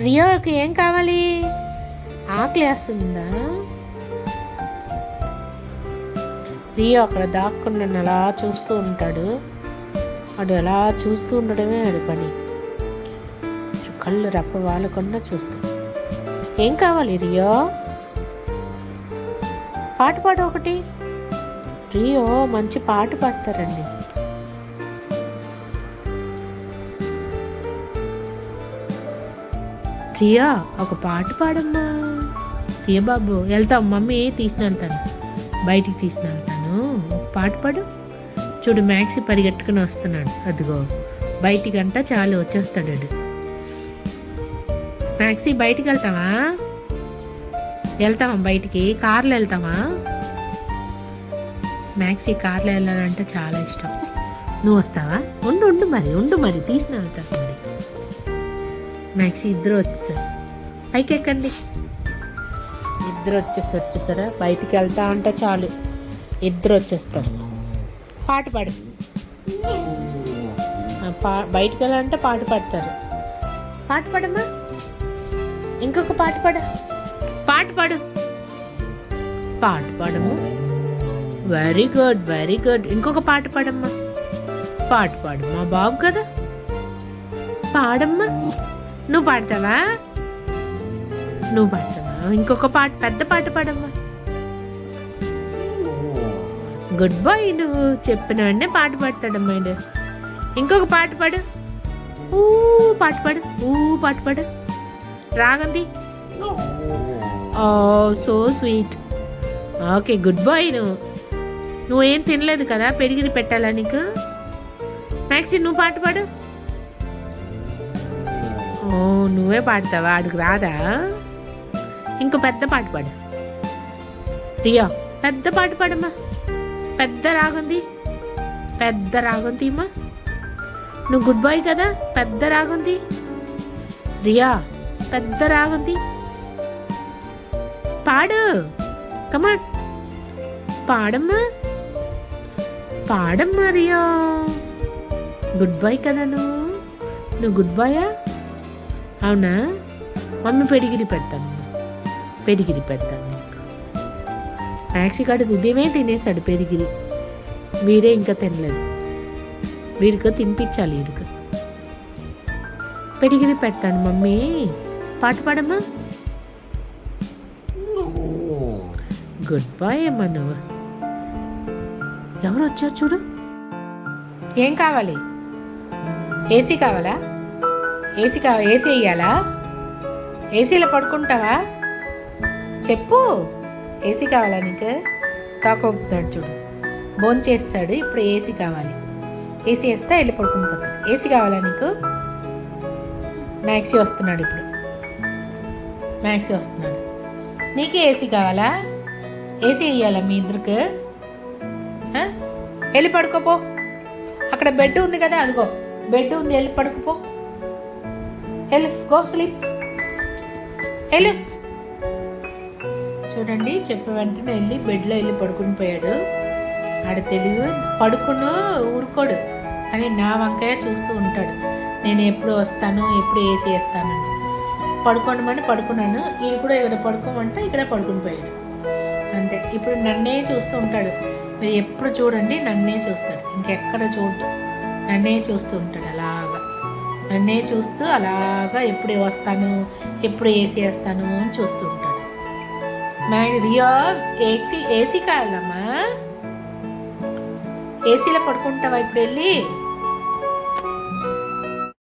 రియోకి ఏం కావాలి? ఆకలి వేస్తుందా? రియో అక్కడ దాక్కుండా అలా చూస్తూ ఉంటాడు. వాడు అలా చూస్తూ ఉండడమే వాడి పని. కళ్ళు రెప్ప వాలకుండా చూస్తాడు. ఏం కావాలి రియో? పాట పాడు ఒకటి. రియో మంచి పాట పాడతారండి. ప్రియా ఒక పాట పాడమ్మా. ప్రియ బాబు వెళ్తాం, మమ్మీ తీసుకెళ్తాను, బయటికి తీసుకెళ్తాను. ఒక పాట పాడు. చూడు మ్యాక్సీ పరిగెట్టుకుని వస్తున్నాడు. అదిగో బయటికంట చాలు వచ్చేస్తాడు. మ్యాక్సీ బయటికి వెళ్తావా? బయటికి కార్లో వెళ్తావా? మ్యాక్సీ కార్లో వెళ్ళాలంటే చాలా ఇష్టం. నువ్వు వస్తావా? ఉండు మరి తీసుకుని వెళ్తాను మరి. మ్యాక్సీ ఇద్దరు వచ్చేసారు. పైకి ఎక్కండి. ఇద్దరు వచ్చేసారు. చూసారా, బయటికి వెళ్తా అంటే చాలు ఇద్దరు వచ్చేస్తారు. పాట పాడు. బయటికి వెళ్ళాలంటే పాట పాడతారు. పాట పాడమ్మా. ఇంకొక పాట పాడు. పాట పాడమ్మా. Very good. ఇంకొక పాట పాడమ్మా. పాడమ్మా, బాబు కదా. పాడమ్మా. నువ్వు పాడతావా? ఇంకొక పాట, పెద్ద పాట పాడమ్మా. Good bye. నువ్వు చెప్పిన వెంటనే పాట పాడతాడమ్మా. ఇంకొక పాట పాడు. పాట పాడు. రాగంది. Oh so sweet. Okay, good boy. నువ్వేం తినలేదు కదా, పెడిగిరి పెట్టాలా నీకు? మ్యాక్సీ నువ్వు పాట పాడు. ఓ నువ్వే పాడతావా? అడుగు రాదా? ఇంకో పెద్ద పాట పాడు. రియా పెద్ద పాట పాడమ్మా. పెద్ద రాగుంది అమ్మా. నువ్వు గుడ్ బాయ్ కదా, పెద్ద రాగుంది. రియా పెద్ద రాగుంది. పాడు. కమాన్ పాడమ్మా రియా. గుడ్ బాయ్ కదా నువ్వు గుడ్ బాయా? అవునా? మమ్మీ పెడిగిరి పెడతాను నీకు. మ్యాక్సీ కాడు ఉదయమే తినేసాడు పెడిగిరి. వీడే ఇంకా తినలేదు. వీడికి తినిపించాలి. పెడిగిరి పెడతాను మమ్మీ. పాట పాడమ్మా. గుడ్ బాయ్ అమ్మా నువ్వు. ఎవరు వచ్చారు చూడు. ఏం కావాలి? ఏసీ కావాలా? ఏసీ వేయాలా? ఏసీలో పడుకుంటావా? చెప్పు. ఏసీ కావాలా నీకు? తాకొప్పుతున్నాడు చూడు. భోంచేస్తాడు, ఇప్పుడు ఏసీ కావాలి. ఏసీ వేస్తే వెళ్ళి పడుకుని పోతాడు. ఏసీ కావాలా నీకు? మ్యాక్సీ వస్తున్నాడు ఇప్పుడు. నీకే ఏసీ కావాలా? ఏసీ వేయాలా మీ ఇద్దరికి? వెళ్ళి పడుకోపో. అక్కడ బెడ్ ఉంది కదా, అదిగో బెడ్ ఉంది, వెళ్ళి పడుకోపో. Go sleep. చూడండి, చెప్పే వెంటనే వెళ్ళి బెడ్లో వెళ్ళి పడుకుని పోయాడు. ఆడ తెలివి పడుకును ఊరుకోడు, కానీ నా వంకాయ చూస్తూ ఉంటాడు. నేను ఎప్పుడు వస్తాను, ఎప్పుడు ఏసీ వేస్తానని. పడుకోనమని పడుకున్నాను. ఈయన కూడా ఇక్కడ పడుకోమంటే ఇక్కడ పడుకుని పోయాడు. అంతే. ఇప్పుడు నన్నే చూస్తూ ఉంటాడు. మీరు ఎప్పుడు చూడండి, నన్నే చూస్తాడు, ఇంకెక్కడ చూడడు. నన్నే చూస్తూ ఉంటాడు. నన్నే చూస్తూ అలాగా ఎప్పుడు వస్తాను, ఎప్పుడు ఏసీ వేస్తాను అని చూస్తూ ఉంటాడు. రియో ఏసీ కావాలమ్మా. ఏసీలో పడుకుంటావా ఇప్పుడు వెళ్ళి?